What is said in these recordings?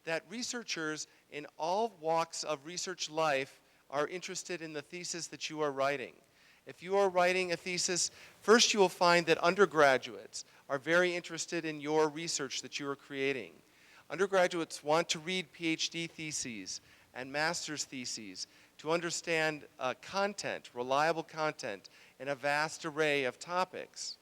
that researchers in all walks of research life are interested in the thesis that you are writing. If you are writing a thesis, first you will find that undergraduates are very interested in your research that you are creating. Undergraduates want to read PhD theses and master's theses to understand content, reliable content, in a vast array of topics.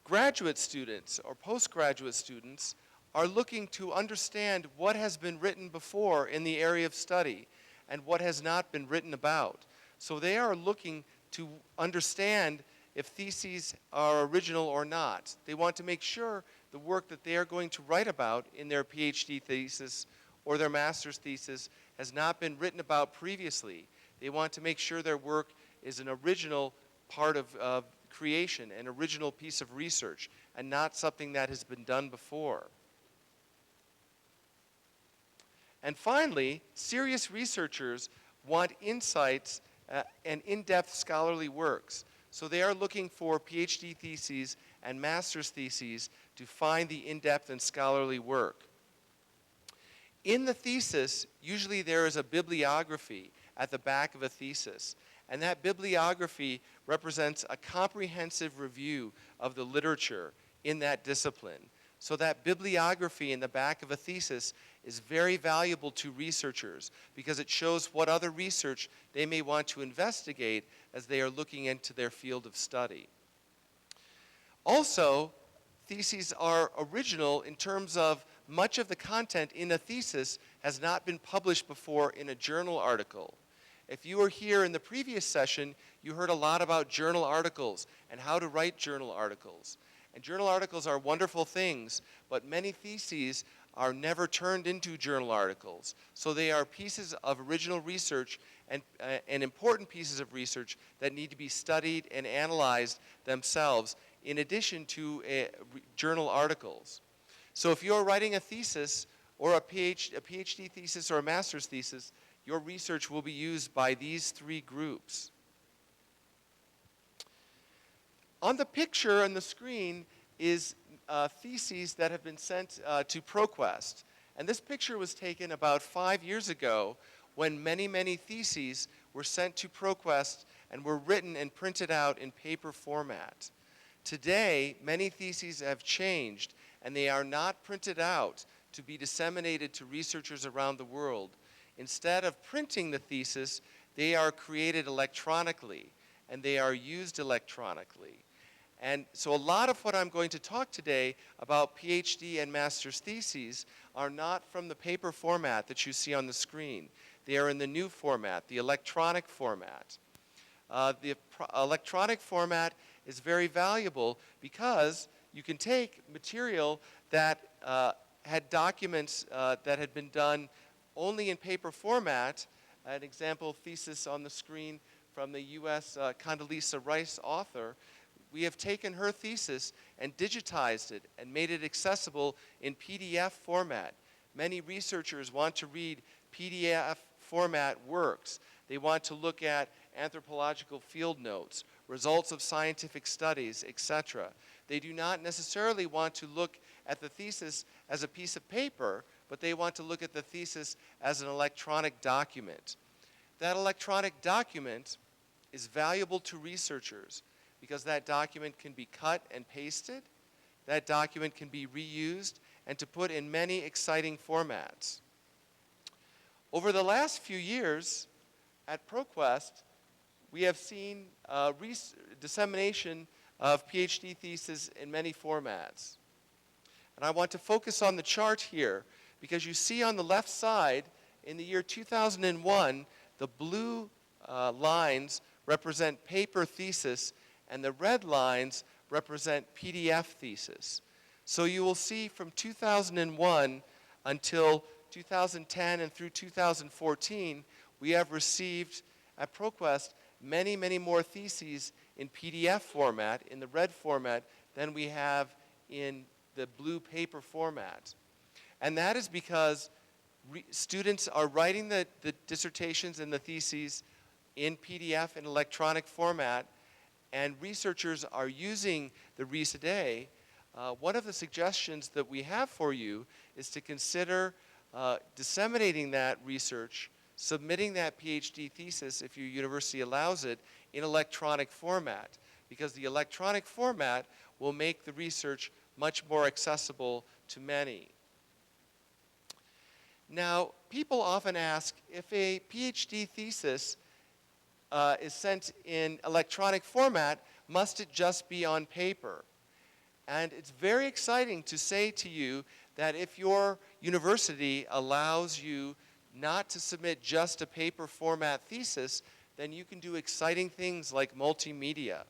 Graduate students or postgraduate students are looking to understand what has been written before in the area of study and what has not been written about. So they are looking to understand if theses are original or not. They want to make sure the work that they are going to write about in their PhD thesis or their master's thesis has not been written about previously. They want to make sure their work is an original part of creation, an original piece of research, and not something that has been done before. And finally, serious researchers want insights and in-depth scholarly works. So they are looking for PhD theses and master's theses to find the in-depth and scholarly work. In the thesis, usually there is a bibliography at the back of a thesis. And that bibliography represents a comprehensive review of the literature in that discipline. So that bibliography in the back of a thesis is very valuable to researchers because it shows what other research they may want to investigate as they are looking into their field of study. Also, theses are original in terms of much of the content in a thesis has not been published before in a journal article. If you were here in the previous session, you heard a lot about journal articles and how to write journal articles. And journal articles are wonderful things, but many theses are never turned into journal articles. So they are pieces of original research and important pieces of research that need to be studied and analyzed themselves in addition to journal articles. So if you're writing a thesis or a PhD thesis or a master's thesis, your research will be used by these three groups. On the picture on the screen is theses that have been sent to Proquest. And this picture was taken about 5 years ago when many, many theses were sent to Proquest and were written and printed out in paper format. Today, many theses have changed and they are not printed out to be disseminated to researchers around the world. Instead of printing the thesis, they are created electronically and they are used electronically. And so a lot of what I'm going to talk today about PhD and master's theses are not from the paper format that you see on the screen. They are in the new format, the electronic format. The electronic format is very valuable because you can take material that had documents that had been done only in paper format. An example thesis on the screen from the US Condoleezza Rice author. We have taken her thesis and digitized it and made it accessible in PDF format. Many researchers want to read PDF format works. They want to look at anthropological field notes, results of scientific studies, etc. They do not necessarily want to look at the thesis as a piece of paper, but they want to look at the thesis as an electronic document. That electronic document is valuable to researchers because that document can be cut and pasted, that document can be reused, and to put in many exciting formats. Over the last few years at Proquest, we have seen dissemination of PhD theses in many formats. And I want to focus on the chart here because you see on the left side, in the year 2001, the blue lines represent paper thesis and the red lines represent PDF thesis. So you will see from 2001 until 2010 and through 2014, we have received at Proquest many, many more theses in PDF format, in the red format, than we have in the blue paper format. And that is because students are writing the dissertations and the theses in PDF and electronic format, and researchers are using the today one of the suggestions that we have for you is to consider disseminating that research, submitting that PhD thesis, if your university allows it, in electronic format, because the electronic format will make the research much more accessible to many. Now, people often ask if a PhD thesis is sent in electronic format, must it just be on paper? And it's very exciting to say to you that if your university allows you not to submit just a paper format thesis, then you can do exciting things like multimedia.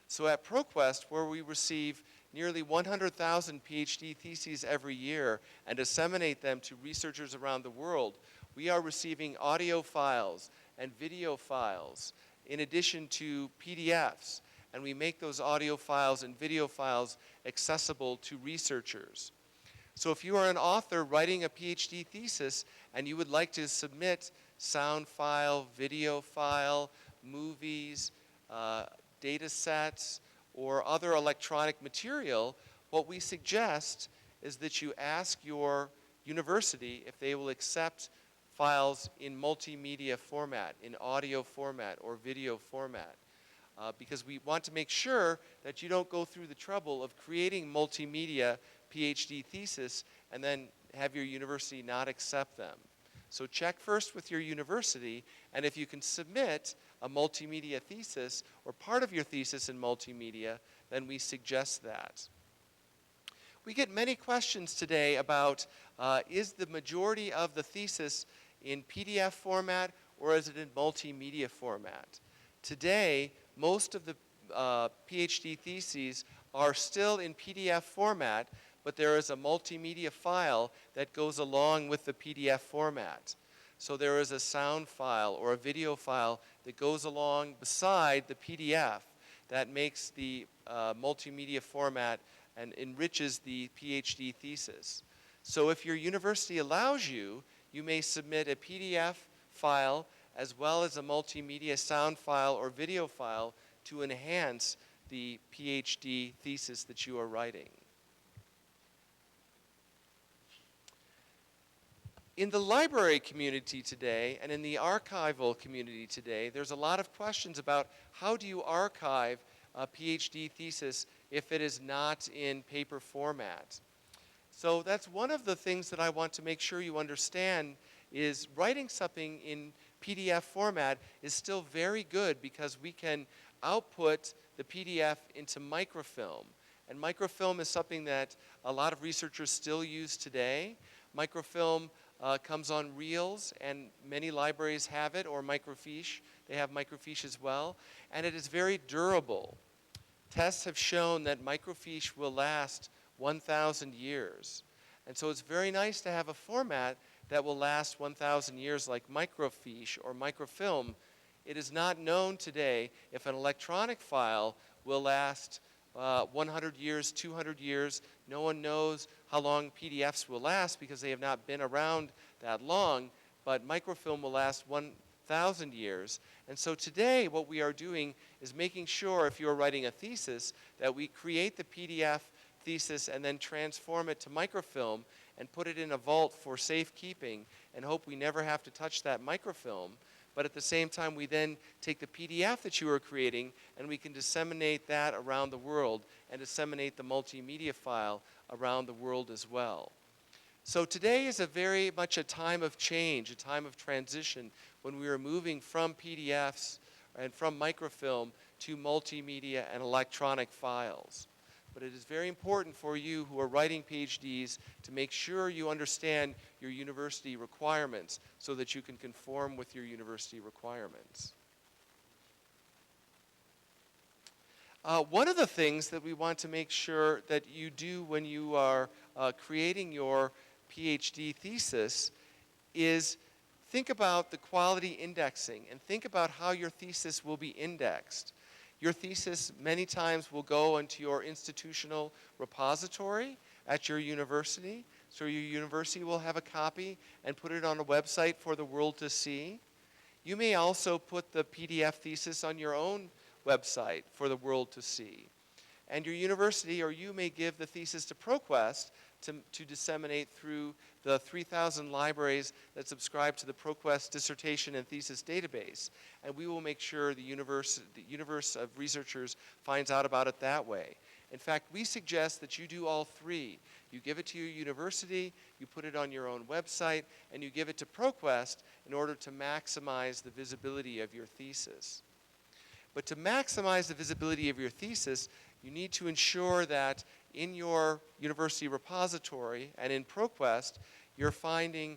So at Proquest, where we receive nearly 100,000 PhD theses every year and disseminate them to researchers around the world, we are receiving audio files and video files in addition to PDFs, and we make those audio files and video files accessible to researchers. So if you are an author writing a PhD thesis and you would like to submit sound file, video file, movies, data sets, or other electronic material, what we suggest is that you ask your university if they will accept files in multimedia format, in audio format or video format. Because we want to make sure that you don't go through the trouble of creating multimedia PhD thesis and then have your university not accept them. So check first with your university, and if you can submit a multimedia thesis or part of your thesis in multimedia, then we suggest that. We get many questions today about is the majority of the thesis in PDF format or is it in multimedia format? Today, most of the PhD theses are still in PDF format, but there is a multimedia file that goes along with the PDF format. So there is a sound file or a video file that goes along beside the PDF that makes the multimedia format and enriches the PhD thesis. So if your university allows you, you may submit a PDF file as well as a multimedia sound file or video file to enhance the PhD thesis that you are writing. In the library community today and in the archival community today, there's a lot of questions about how do you archive a PhD thesis if it is not in paper format. So that's one of the things that I want to make sure you understand is writing something in PDF format is still very good because we can output the PDF into microfilm. And microfilm is something that a lot of researchers still use today. Microfilm comes on reels, and many libraries have it, or microfiche. They have microfiche as well, and it is very durable. Tests have shown that microfiche will last 1,000 years. And so it's very nice to have a format that will last 1,000 years like microfiche or microfilm. It is not known today if an electronic file will last 100 years, 200 years. No one knows how long PDFs will last because they have not been around that long, but microfilm will last 1,000 years. And so today what we are doing is making sure if you're writing a thesis that we create the PDF thesis and then transform it to microfilm and put it in a vault for safekeeping and hope we never have to touch that microfilm. But at the same time, we then take the PDF that you are creating and we can disseminate that around the world and disseminate the multimedia file around the world as well. So today is a very much a time of change, a time of transition when we are moving from PDFs and from microfilm to multimedia and electronic files. But it is very important for you who are writing PhDs to make sure you understand your university requirements so that you can conform with your university requirements. One of the things that we want to make sure that you do when you are creating your PhD thesis is think about the quality indexing and think about how your thesis will be indexed. Your thesis many times will go into your institutional repository at your university. So your university will have a copy and put it on a website for the world to see. You may also put the PDF thesis on your own website for the world to see. And your university or you may give the thesis to Proquest to disseminate through the 3,000 libraries that subscribe to the Proquest Dissertation and Thesis database. And we will make sure the universe of researchers finds out about it that way. In fact, we suggest that you do all three. You give it to your university, you put it on your own website, and you give it to Proquest in order to maximize the visibility of your thesis. But to maximize the visibility of your thesis, you need to ensure that in your university repository and in Proquest, you're finding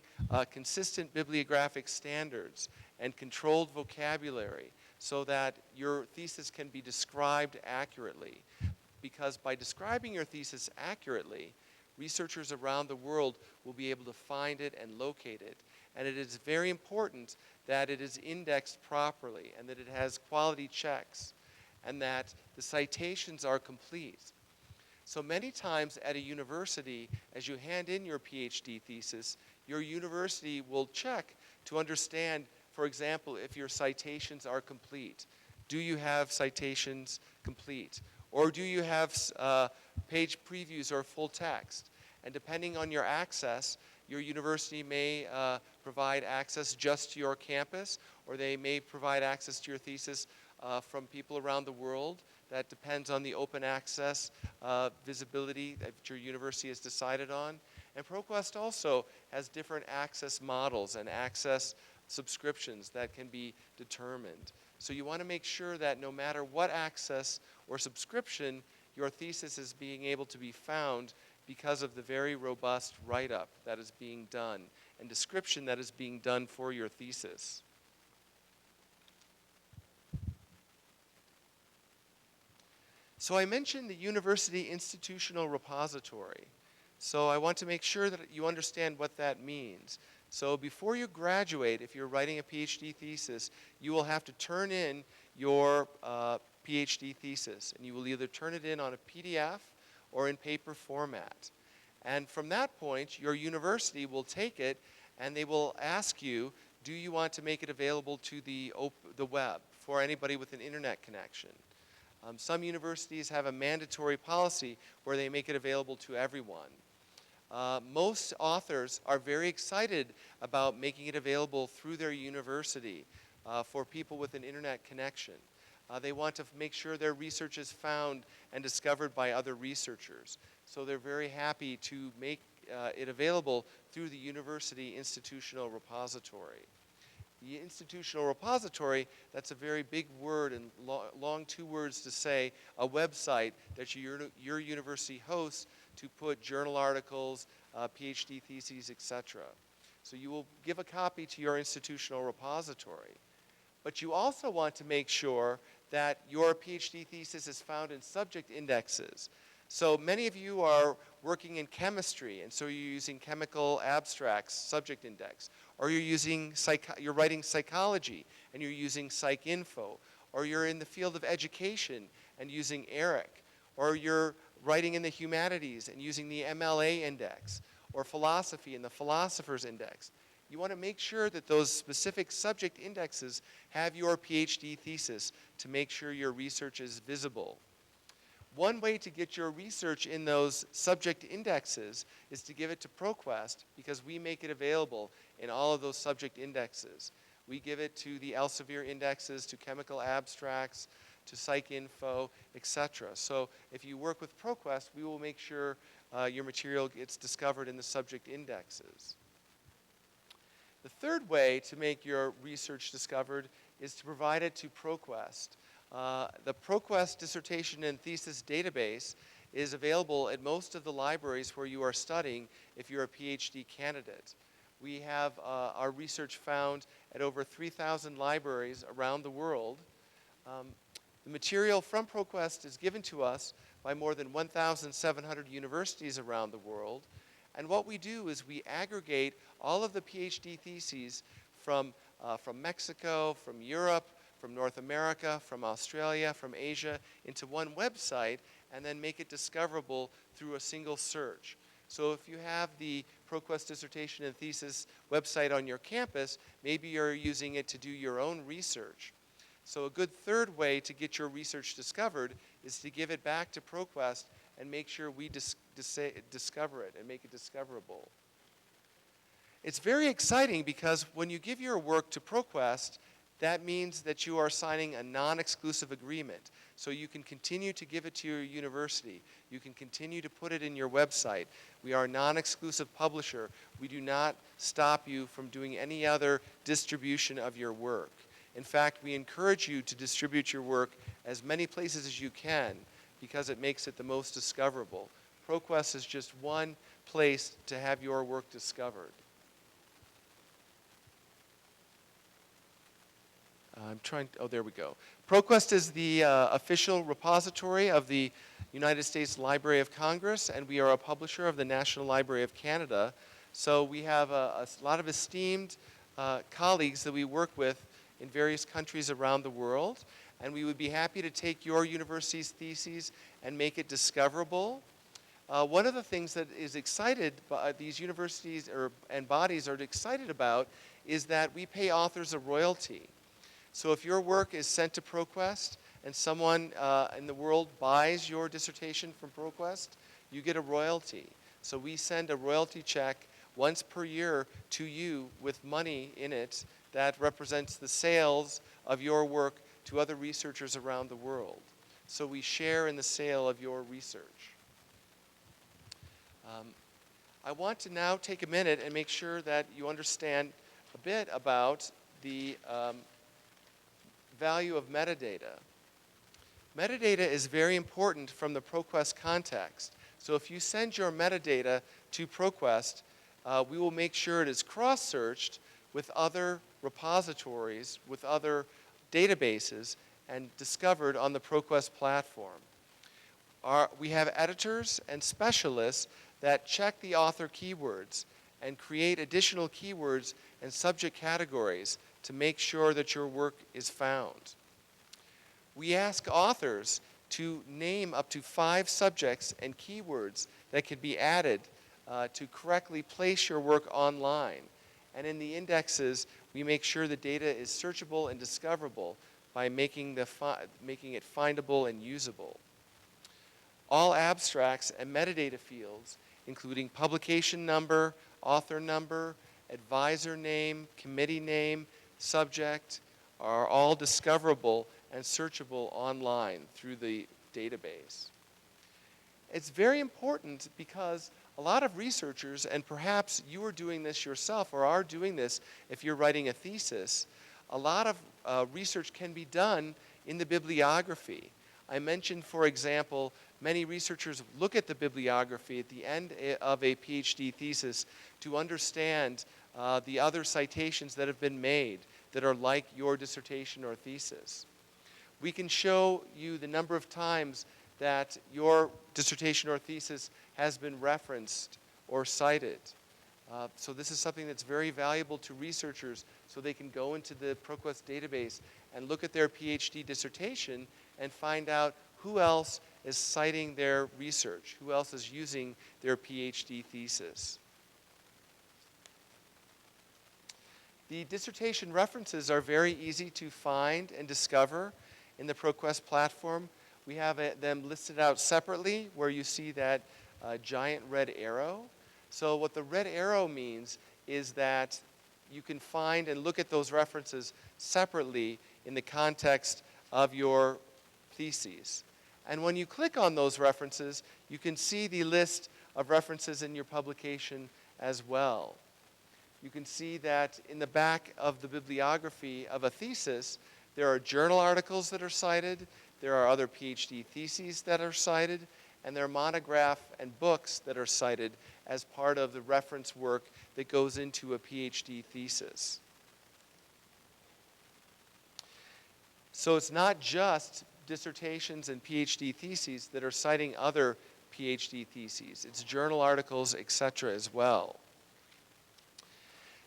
consistent bibliographic standards and controlled vocabulary so that your thesis can be described accurately. Because by describing your thesis accurately, researchers around the world will be able to find it and locate it. And it is very important that it is indexed properly and that it has quality checks and that the citations are complete. So many times at a university, as you hand in your PhD thesis, your university will check to understand, for example, if your citations are complete. Do you have citations complete? Or do you have page previews or full text? And depending on your access, your university may provide access just to your campus, or they may provide access to your thesis from people around the world. That depends on the open access visibility that your university has decided on. And Proquest also has different access models and access subscriptions that can be determined. So you want to make sure that no matter what access or subscription, your thesis is being able to be found because of the very robust write-up that is being done and description that is being done for your thesis. So I mentioned the University Institutional Repository. So I want to make sure that you understand what that means. So before you graduate, if you're writing a PhD thesis, you will have to turn in your PhD thesis. And you will either turn it in on a PDF or in paper format. And from that point, your university will take it and they will ask you, do you want to make it available to the web for anybody with an internet connection? Some universities have a mandatory policy where they make it available to everyone. Most authors are very excited about making it available through their university for people with an internet connection. They want to make sure their research is found and discovered by other researchers. So they're very happy to make it available through the University Institutional Repository. The institutional repository, that's a very big word and long two words to say, a website that your university hosts to put journal articles, PhD theses, etc. So you will give a copy to your institutional repository. But you also want to make sure that your PhD thesis is found in subject indexes. So many of you are working in chemistry, and so you're using Chemical Abstracts Subject Index. Or you're writing psychology, and you're using PsycInfo. Or you're in the field of education and using ERIC. Or you're writing in the humanities and using the MLA Index. Or philosophy and the Philosopher's Index. You want to make sure that those specific subject indexes have your PhD thesis to make sure your research is visible. One way to get your research in those subject indexes is to give it to Proquest because we make it available in all of those subject indexes. We give it to the Elsevier indexes, to Chemical Abstracts, to PsycInfo, etc. So if you work with Proquest, we will make sure your material gets discovered in the subject indexes. The third way to make your research discovered is to provide it to Proquest. The Proquest Dissertation and Thesis database is available at most of the libraries where you are studying if you're a PhD candidate. We have our research found at over 3,000 libraries around the world. The material from Proquest is given to us by more than 1,700 universities around the world. And what we do is we aggregate all of the PhD theses from Mexico, from Europe, from North America, from Australia, from Asia, into one website, and then make it discoverable through a single search. So if you have the Proquest Dissertation and Thesis website on your campus, maybe you're using it to do your own research. So a good third way to get your research discovered is to give it back to Proquest and make sure we discover it and make it discoverable. It's very exciting because when you give your work to Proquest, that means that you are signing a non-exclusive agreement. So you can continue to give it to your university. You can continue to put it in your website. We are a non-exclusive publisher. We do not stop you from doing any other distribution of your work. In fact, we encourage you to distribute your work as many places as you can because it makes it the most discoverable. Proquest is just one place to have your work discovered. There we go. Proquest is the official repository of the United States Library of Congress, and we are a publisher of the National Library of Canada. So we have a lot of esteemed colleagues that we work with in various countries around the world, and we would be happy to take your university's theses and make it discoverable. One of the things that is excited by these universities and bodies are excited about is that we pay authors a royalty. So if your work is sent to Proquest and someone in the world buys your dissertation from Proquest, you get a royalty. So we send a royalty check once per year to you with money in it that represents the sales of your work to other researchers around the world. So we share in the sale of your research. I want to now take a minute and make sure that you understand a bit about the value of metadata. Metadata is very important from the Proquest context. So if you send your metadata to Proquest, we will make sure it is cross-searched with other repositories, with other databases, and discovered on the Proquest platform. We have editors and specialists that check the author keywords and create additional keywords and subject categories to make sure that your work is found. We ask authors to name up to 5 subjects and keywords that can be added to correctly place your work online. And in the indexes, we make sure the data is searchable and discoverable by making it findable and usable. All abstracts and metadata fields, including publication number, author number, advisor name, committee name, subject, are all discoverable and searchable online through the database. It's very important because a lot of researchers, and perhaps you are doing this yourself or are doing this if you're writing a thesis, a lot of research can be done in the bibliography. I mentioned, for example, many researchers look at the bibliography at the end of a PhD thesis to understand the other citations that have been made that are like your dissertation or thesis. We can show you the number of times that your dissertation or thesis has been referenced or cited. So this is something that's very valuable to researchers so they can go into the Proquest database and look at their PhD dissertation and find out who else is citing their research, who else is using their PhD thesis. The dissertation references are very easy to find and discover in the Proquest platform. We have them listed out separately where you see that giant red arrow. So what the red arrow means is that you can find and look at those references separately in the context of your theses. And when you click on those references, you can see the list of references in your publication as well. You can see that in the back of the bibliography of a thesis, there are journal articles that are cited, there are other PhD theses that are cited, and there are monograph and books that are cited as part of the reference work that goes into a PhD thesis. So it's not just dissertations and PhD theses that are citing other PhD theses. It's journal articles, etc. as well.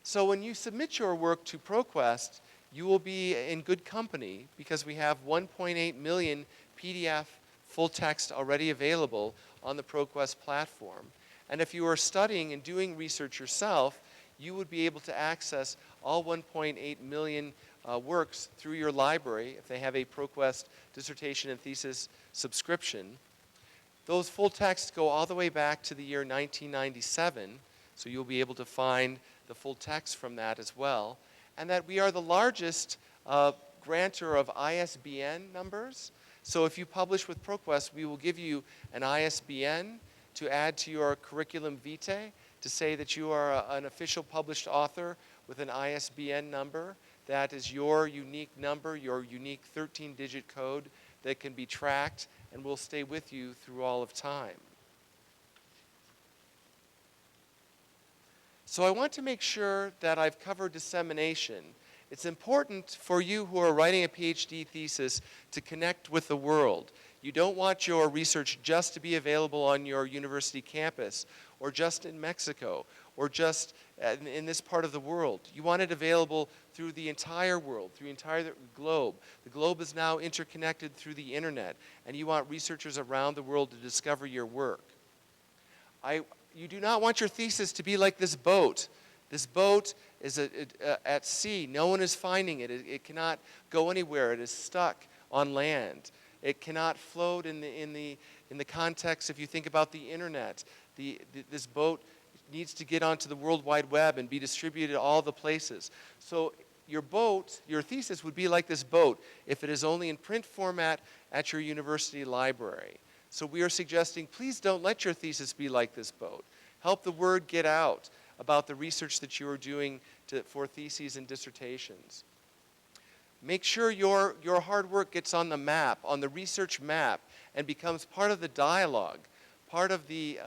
So when you submit your work to Proquest, you will be in good company because we have 1.8 million PDF full text already available on the Proquest platform. And if you are studying and doing research yourself, you would be able to access all 1.8 million works through your library, if they have a Proquest dissertation and thesis subscription, those full texts go all the way back to the year 1997, so you'll be able to find the full text from that as well, and that we are the largest grantor of ISBN numbers. So if you publish with Proquest, we will give you an ISBN to add to your curriculum vitae to say that you are an official published author with an ISBN number. That is your unique number, your unique 13-digit code that can be tracked and will stay with you through all of time. So I want to make sure that I've covered dissemination. It's important for you who are writing a PhD thesis to connect with the world. You don't want your research just to be available on your university campus, or just in Mexico, or just in this part of the world. You want it available through the entire world, through the entire globe. The globe is now interconnected through the internet, and you want researchers around the world to discover your work. You do not want your thesis to be like this boat. This boat is at sea. No one is finding it. It cannot go anywhere. It is stuck on land. It cannot float in the context, if you think about the internet. This boat needs to get onto the World Wide Web and be distributed all the places. So your thesis would be like this boat if it is only in print format at your university library. So we are suggesting, please don't let your thesis be like this boat. Help the word get out about the research that you are doing for theses and dissertations. Make sure your hard work gets on the map, on the research map, and becomes part of the dialogue, part of the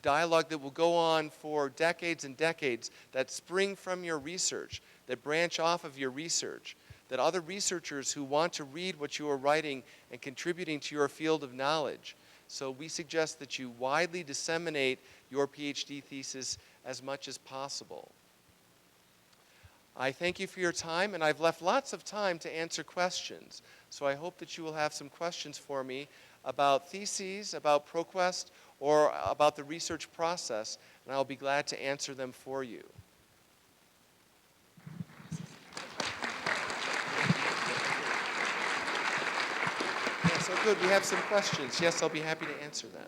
dialogue that will go on for decades and decades, that spring from your research, that branch off of your research, that other researchers who want to read what you are writing and contributing to your field of knowledge. So we suggest that you widely disseminate your PhD thesis as much as possible. I thank you for your time, and I've left lots of time to answer questions. So I hope that you will have some questions for me about theses, about Proquest, or about the research process, and I'll be glad to answer them for you. Yeah, so good, we have some questions. Yes, I'll be happy to answer them.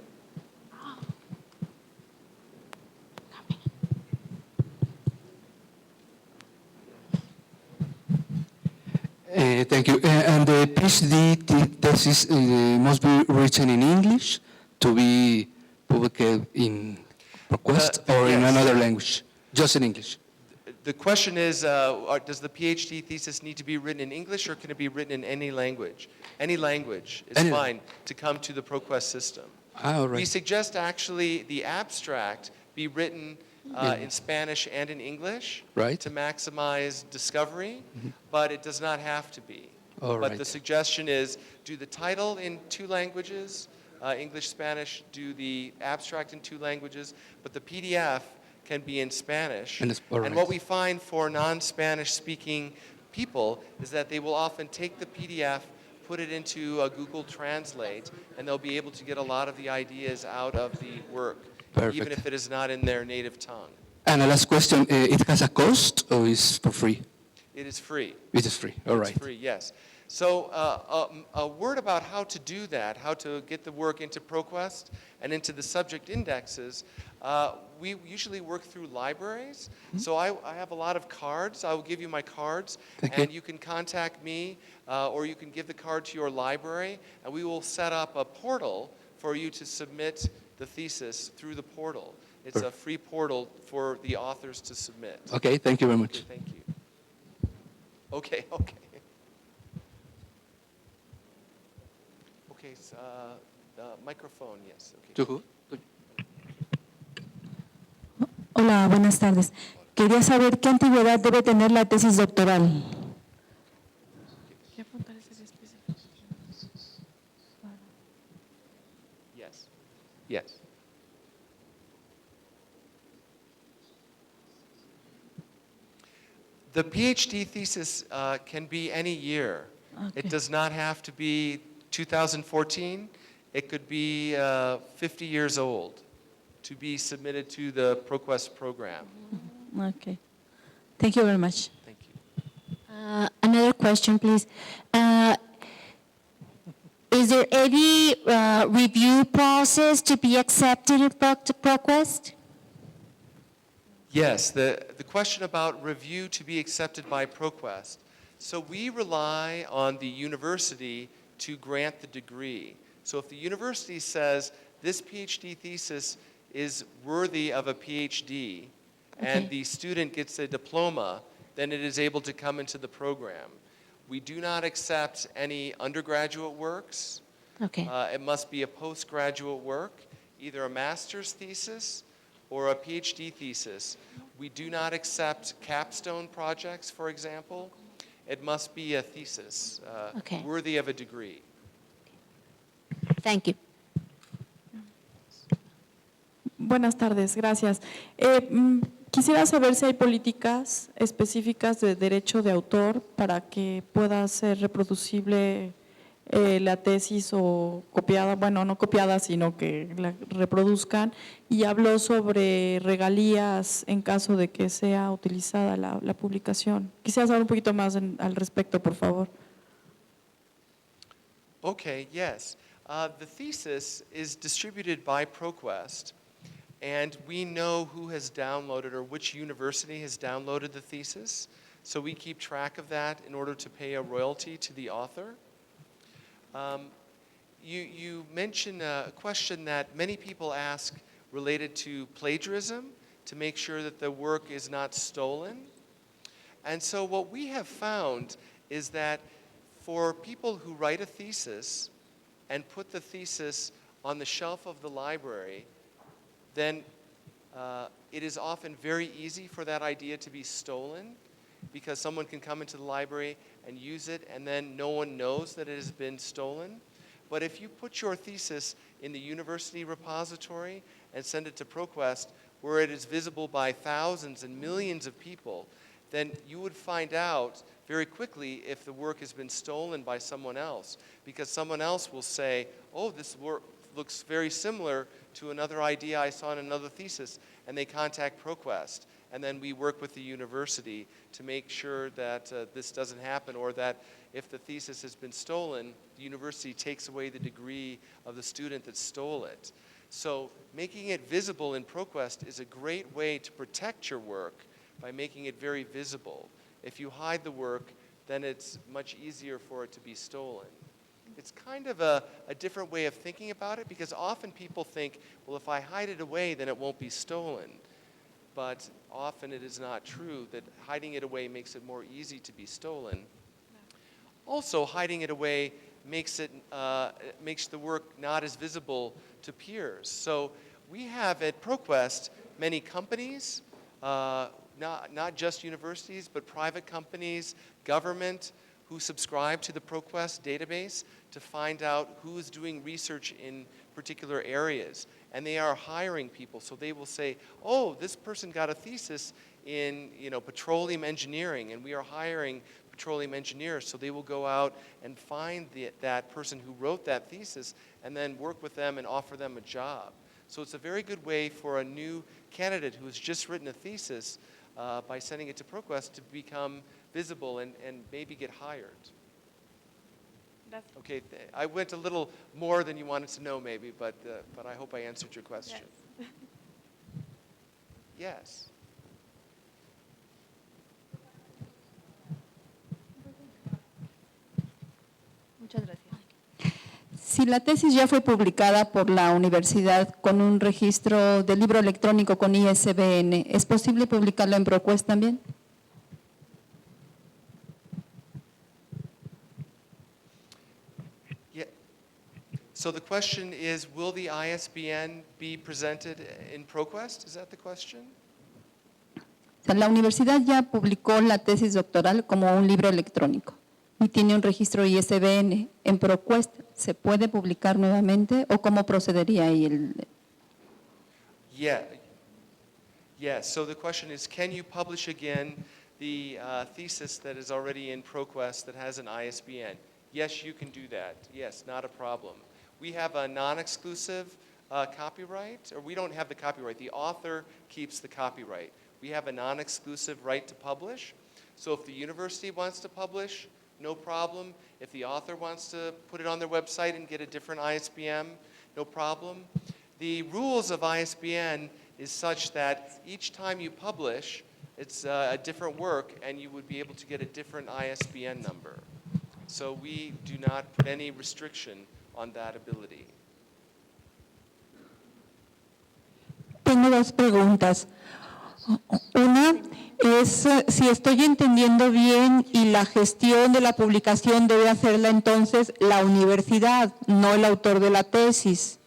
Thank you. And the PhD thesis must be written in English to be published in Proquest or in another language? Just in English. The question is, does the PhD thesis need to be written in English, or can it be written in any language? Any language is fine to come to the Proquest system. All right. We suggest actually the abstract be written in Spanish and in English to maximize discovery, but it does not have to be. But the suggestion is, do the title in 2 languages, English, Spanish, do the abstract in 2 languages, but the PDF can be in Spanish. And what we find for non-Spanish speaking people is that they will often take the PDF, put it into a Google Translate, and they'll be able to get a lot of the ideas out of the work, even if it is not in their native tongue. And the last question, it has a cost or is for free? It is free. It is free, all right. It's free, yes. So a word about how to do that, how to get the work into Proquest and into the subject indexes. We usually work through libraries. So I have a lot of cards. I will give you my cards. And you can contact me, or you can give the card to your library, and we will set up a portal for you to submit the thesis through the portal. It's a free portal for the authors to submit. Okay, thank you very much. Okay, thank you. Okay. Okay, so, microphone, yes. Okay. Hola, buenas tardes. Quería saber qué antigüedad debe tener la tesis doctoral. Yes. The PhD thesis can be any year. Okay. It does not have to be 2014. It could be 50 years old to be submitted to the Proquest program. Okay. Thank you very much. Thank you. Another question, please. Is there any review process to be accepted in Proquest? Yes, the question about review to be accepted by Proquest. So we rely on the university to grant the degree. So if the university says this PhD thesis is worthy of a PhD, and the student gets a diploma, then it is able to come into the program. We do not accept any undergraduate works. Okay. It must be a postgraduate work, either a master's thesis or a PhD thesis. We do not accept capstone projects, for example. It must be a thesis worthy of a degree. Thank you. Buenas tardes, gracias. Quisiera saber si hay políticas específicas de derecho de autor para que pueda ser reproducible la tesis o copiada, bueno, no copiada, sino que la reproduzcan. Y habló sobre regalías en caso de que sea utilizada la publicación. Quisiera saber un poquito más al respecto, por favor. Okay, yes. The thesis is distributed by Proquest, and we know who has downloaded or which university has downloaded the thesis. So we keep track of that in order to pay a royalty to the author. You mentioned a question that many people ask related to plagiarism, to make sure that the work is not stolen. And so what we have found is that for people who write a thesis and put the thesis on the shelf of the library, then it is often very easy for that idea to be stolen, because someone can come into the library and use it, and then no one knows that it has been stolen. But if you put your thesis in the university repository and send it to Proquest, where it is visible by thousands and millions of people, then you would find out very quickly if the work has been stolen by someone else, because someone else will say, oh, this work looks very similar to another idea I saw in another thesis, and they contact Proquest. And then we work with the university to make sure that this doesn't happen, or that if the thesis has been stolen, the university takes away the degree of the student that stole it. So making it visible in Proquest is a great way to protect your work by making it very visible. If you hide the work, then it's much easier for it to be stolen. It's kind of a different way of thinking about it, because often people think, well, if I hide it away, then it won't be stolen. But often it is not true that hiding it away makes it more easy to be stolen. Also, hiding it away makes the work not as visible to peers. So we have at Proquest many companies, not just universities, but private companies, government, who subscribe to the Proquest database to find out who is doing research in particular areas. And they are hiring people, so they will say, oh, this person got a thesis in petroleum engineering, and we are hiring petroleum engineers. So they will go out and find that person who wrote that thesis and then work with them and offer them a job. So it's a very good way for a new candidate who has just written a thesis by sending it to Proquest to become visible and maybe get hired. Okay, I went a little more than you wanted to know maybe, but I hope I answered your question. Yes. Muchas gracias. Si la tesis ya fue publicada por la universidad con un registro de libro electrónico con ISBN, ¿es posible publicarla en Proquest también? So the question is, will the ISBN be presented in Proquest? Is that the question? O sea, la universidad ya publicó la tesis doctoral como un libro electrónico y tiene un registro ISBN. ¿En Proquest se puede publicar nuevamente o cómo procedería ahí? Yes, so the question is, can you publish again the thesis that is already in Proquest that has an ISBN? Yes, you can do that. Yes, not a problem. We have a non-exclusive copyright, or we don't have the copyright. The author keeps the copyright. We have a non-exclusive right to publish. So if the university wants to publish, no problem. If the author wants to put it on their website and get a different ISBN, no problem. The rules of ISBN is such that each time you publish, it's a different work, and you would be able to get a different ISBN number. So we do not put any restriction on that ability. Tengo dos preguntas. Una es si estoy entendiendo bien y la gestión de la publicación debe hacerla entonces la universidad, no el autor de la tesis.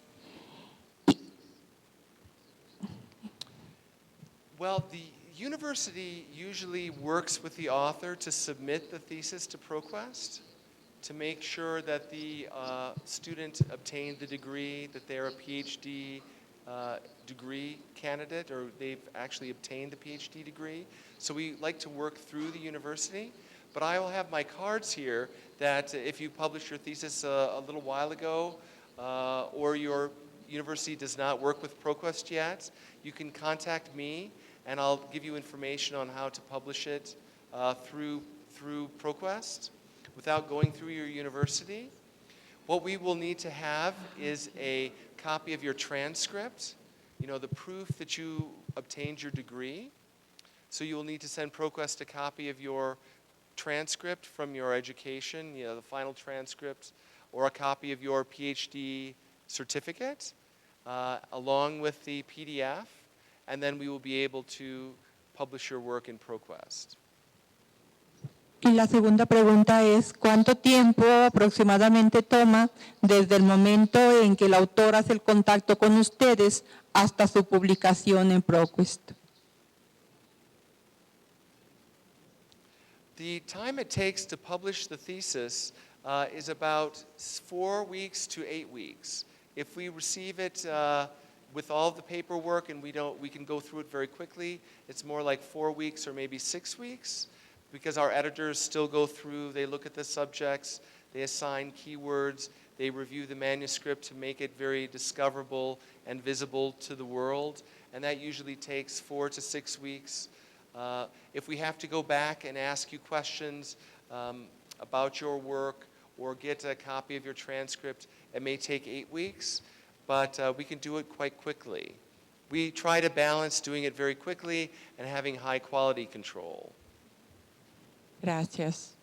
Well, the university usually works with the author to submit the thesis to Proquest to make sure that the student obtained the degree, that they're a PhD degree candidate, or they've actually obtained the PhD degree. So we like to work through the university. But I will have my cards here that if you published your thesis a little while ago, or your university does not work with Proquest yet, you can contact me, and I'll give you information on how to publish it through Proquest without going through your university. What we will need to have is a copy of your transcript, the proof that you obtained your degree. So you will need to send Proquest a copy of your transcript from your education, the final transcript, or a copy of your PhD certificate, along with the PDF, and then we will be able to publish your work in Proquest. Y la segunda pregunta es, ¿cuánto tiempo aproximadamente toma desde el momento en que el autor hace el contacto con ustedes hasta su publicación en Proquest? The time it takes to publish the thesis is about 4 weeks to 8 weeks. If we receive it with all the paperwork and we can go through it very quickly, it's more like 4 weeks or maybe 6 weeks, because our editors still go through, they look at the subjects, they assign keywords, they review the manuscript to make it very discoverable and visible to the world, and that usually takes 4 to 6 weeks. If we have to go back and ask you questions about your work or get a copy of your transcript, it may take 8 weeks, but we can do it quite quickly. We try to balance doing it very quickly and having high quality control. Gracias.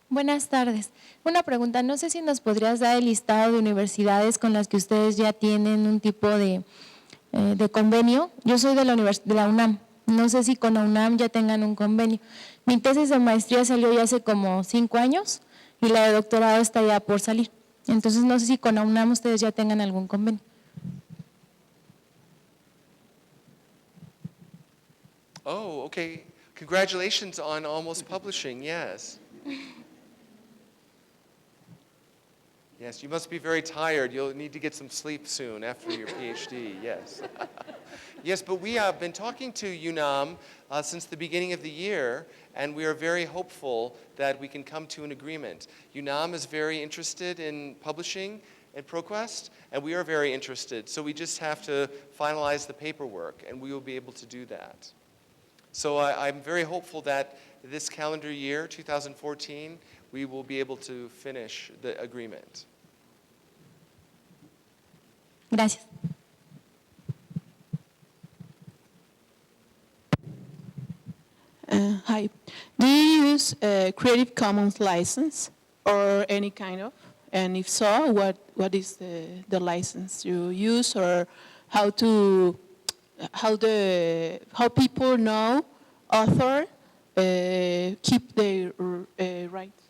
Buenas tardes. Una pregunta, no sé si nos podrías dar el listado de universidades con las que ustedes ya tienen un tipo de convenio. Yo soy de la UNAM, no sé si con la UNAM ya tengan un convenio. Mi tesis de maestría salió ya hace como 5 años y la de doctorado está ya por salir. Entonces no sé si con la UNAM ustedes ya tengan algún convenio. Oh, okay. Congratulations on almost publishing, yes. Yes, you must be very tired. You'll need to get some sleep soon after your PhD, yes. Yes, but we have been talking to UNAM since the beginning of the year, and we are very hopeful that we can come to an agreement. UNAM is very interested in publishing at Proquest, and we are very interested. So we just have to finalize the paperwork, and we will be able to do that. So I'm very hopeful that this calendar year, 2014, we will be able to finish the agreement. Gracias. Hi. Do you use a Creative Commons license or any kind of? And if so, what is the license you use, or how people know author keep their rights?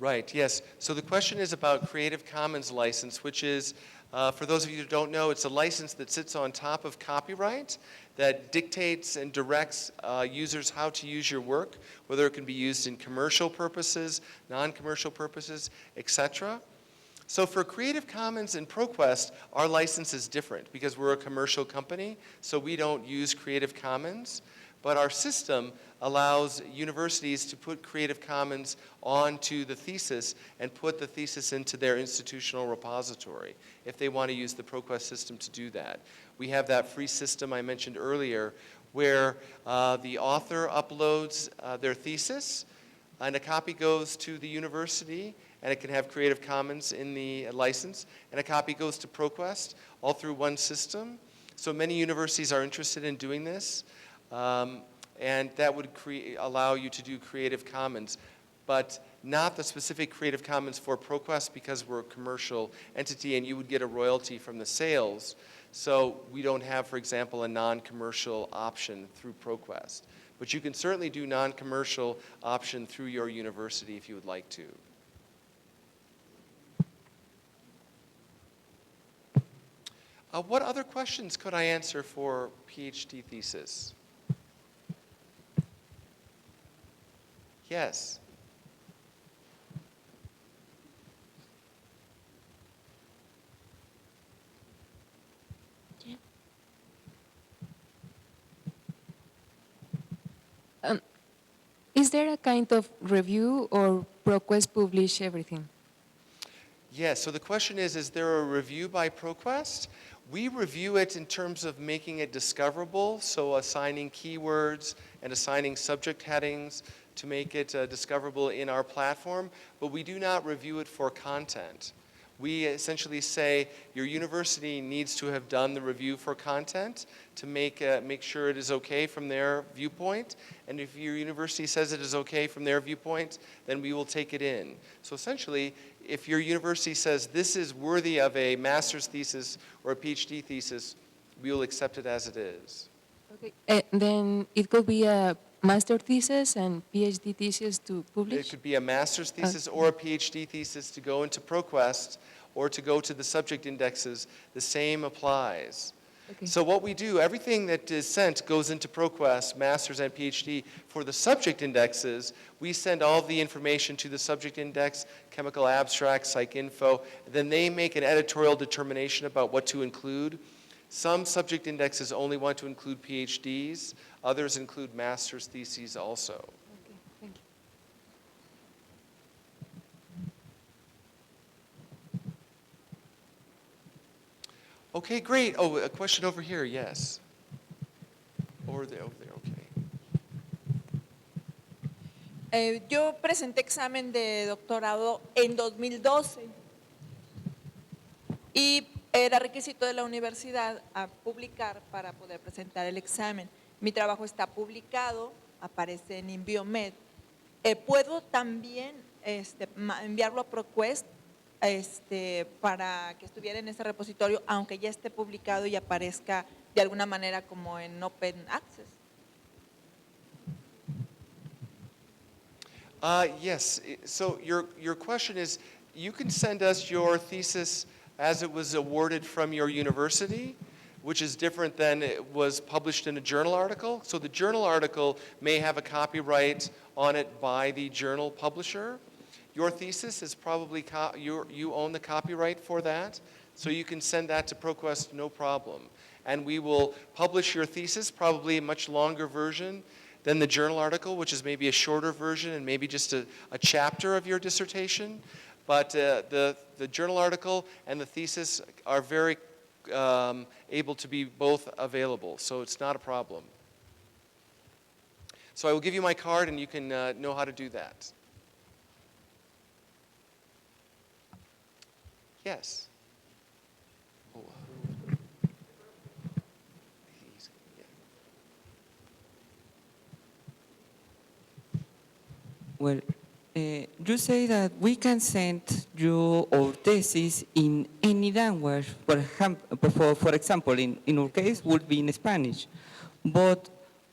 Right, yes. So the question is about Creative Commons license, which is, for those of you who don't know, it's a license that sits on top of copyright that dictates and directs users how to use your work, whether it can be used in commercial purposes, non-commercial purposes, etc. So for Creative Commons and Proquest, our license is different because we're a commercial company, so we don't use Creative Commons. But our system allows universities to put Creative Commons onto the thesis and put the thesis into their institutional repository if they want to use the Proquest system to do that. We have that free system I mentioned earlier where the author uploads their thesis and a copy goes to the university and it can have Creative Commons in the license, and a copy goes to Proquest all through one system. So many universities are interested in doing this. And that would allow you to do Creative Commons, but not the specific Creative Commons for Proquest because we're a commercial entity and you would get a royalty from the sales. So we don't have, for example, a non-commercial option through Proquest. But you can certainly do non-commercial option through your university if you would like to. What other questions could I answer for PhD thesis? Yes. Is there a kind of review or Proquest publish everything? Yes, so the question is there a review by Proquest? We review it in terms of making it discoverable, so assigning keywords and assigning subject headings to make it discoverable in our platform, but we do not review it for content. We essentially say your university needs to have done the review for content to make sure it is okay from their viewpoint, and if your university says it is okay from their viewpoint, then we will take it in. So essentially, if your university says this is worthy of a master's thesis or a PhD thesis, we will accept it as it is. Okay. Then it could be a master thesis and PhD thesis to publish? It could be a master's thesis or a PhD thesis to go into Proquest or to go to the subject indexes. The same applies. Okay. So what we do, everything that is sent goes into Proquest, master's and PhD. For the subject indexes, we send all of the information to the subject index, chemical abstract, psych info. Then they make an editorial determination about what to include. Some subject indexes only want to include PhDs. Others include master's theses also. Okay, thank you. Okay, great. Oh, a question over here, yes. Over there, okay. Yo presenté examen de doctorado en 2012 y era requisito de la universidad a publicar para poder presentar el examen. Mi trabajo está publicado, aparece en Inbiomed. ¿Puedo también enviarlo a Proquest para que estuviera en ese repositorio, aunque ya esté publicado y aparezca de alguna manera como en Open Access? Yes, so your question is, you can send us your thesis as it was awarded from your university, which is different than it was published in a journal article. So the journal article may have a copyright on it by the journal publisher. Your thesis is probably, you own the copyright for that, so you can send that to Proquest, no problem. And we will publish your thesis, probably a much longer version than the journal article, which is maybe a shorter version and maybe just a chapter of your dissertation. But the journal article and the thesis are very able to be both available, so it's not a problem. So I will give you my card and you can know how to do that. Yes. Oh, Well, you say that we can send you our thesis in any language. For example, in our case, would be in Spanish. But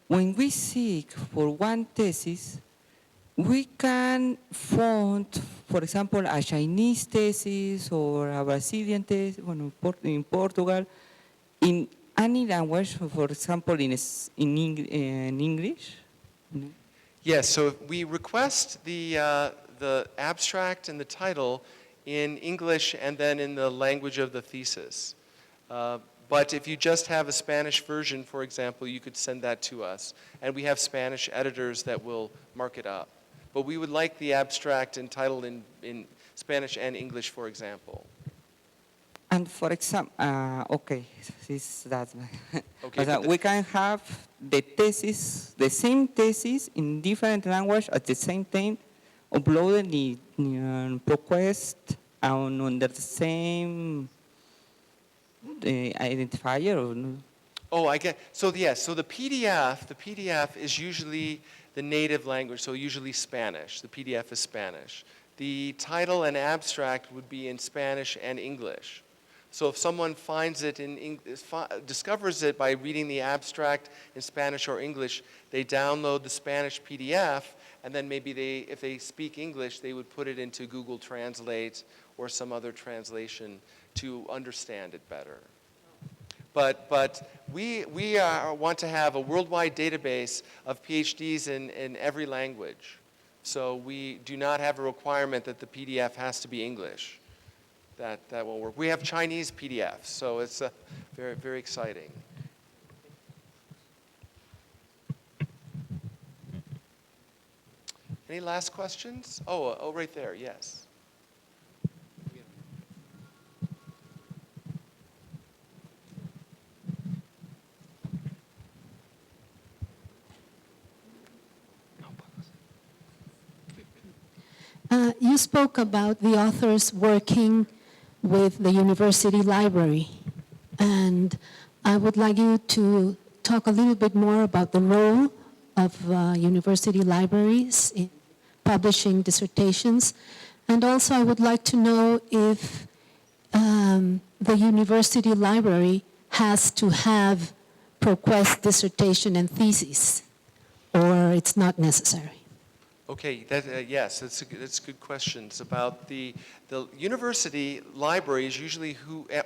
when we seek for one thesis, we can find, for example, a Chinese thesis or a Brazilian thesis in Portugal, in any language, for example, in English. Yes, so if we request the abstract and the title in English and then in the language of the thesis. But if you just have a Spanish version, for example, you could send that to us. And we have Spanish editors that will mark it up. But we would like the abstract and title in Spanish and English, for example. And for example, okay, that's Okay, but, we can have the thesis, the same thesis in different language at the same time, uploaded in Proquest and under the same identifier or no? Oh, I get, so yes, so the PDF is usually the native language, so usually Spanish. The PDF is Spanish. The title and abstract would be in Spanish and English. So if someone finds it discovers it by reading the abstract in Spanish or English, they download the Spanish PDF, and then maybe if they speak English, they would put it into Google Translate or some other translation to understand it better. But we want to have a worldwide database of PhDs in every language. So we do not have a requirement that the PDF has to be English. That won't work. We have Chinese PDFs, so it's very, very exciting. Any last questions? Oh, right there, yes. You spoke about the authors working with the university library, and I would like you to talk a little bit more about the role of university libraries in publishing dissertations, and also I would like to know if the university library has to have Proquest dissertation and thesis, or it's not necessary. Okay, yes, that's a good question. It's about the university library is usually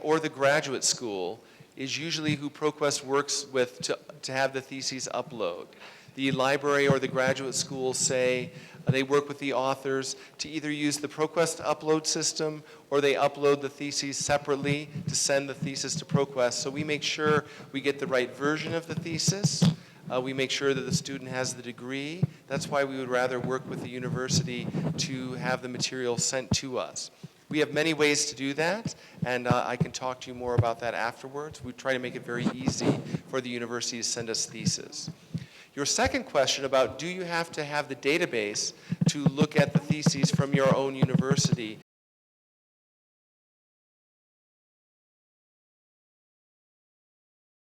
or the graduate school is usually who Proquest works with to have the theses upload. The library or the graduate school say they work with the authors to either use the Proquest upload system or they upload the theses separately to send the thesis to Proquest. So we make sure we get the right version of the thesis. We make sure that the student has the degree. That's why we would rather work with the university to have the material sent to us. We have many ways to do that, and I can talk to you more about that afterwards. We try to make it very easy for the university to send us theses. Your second question about do you have to have the database to look at the theses from your own university?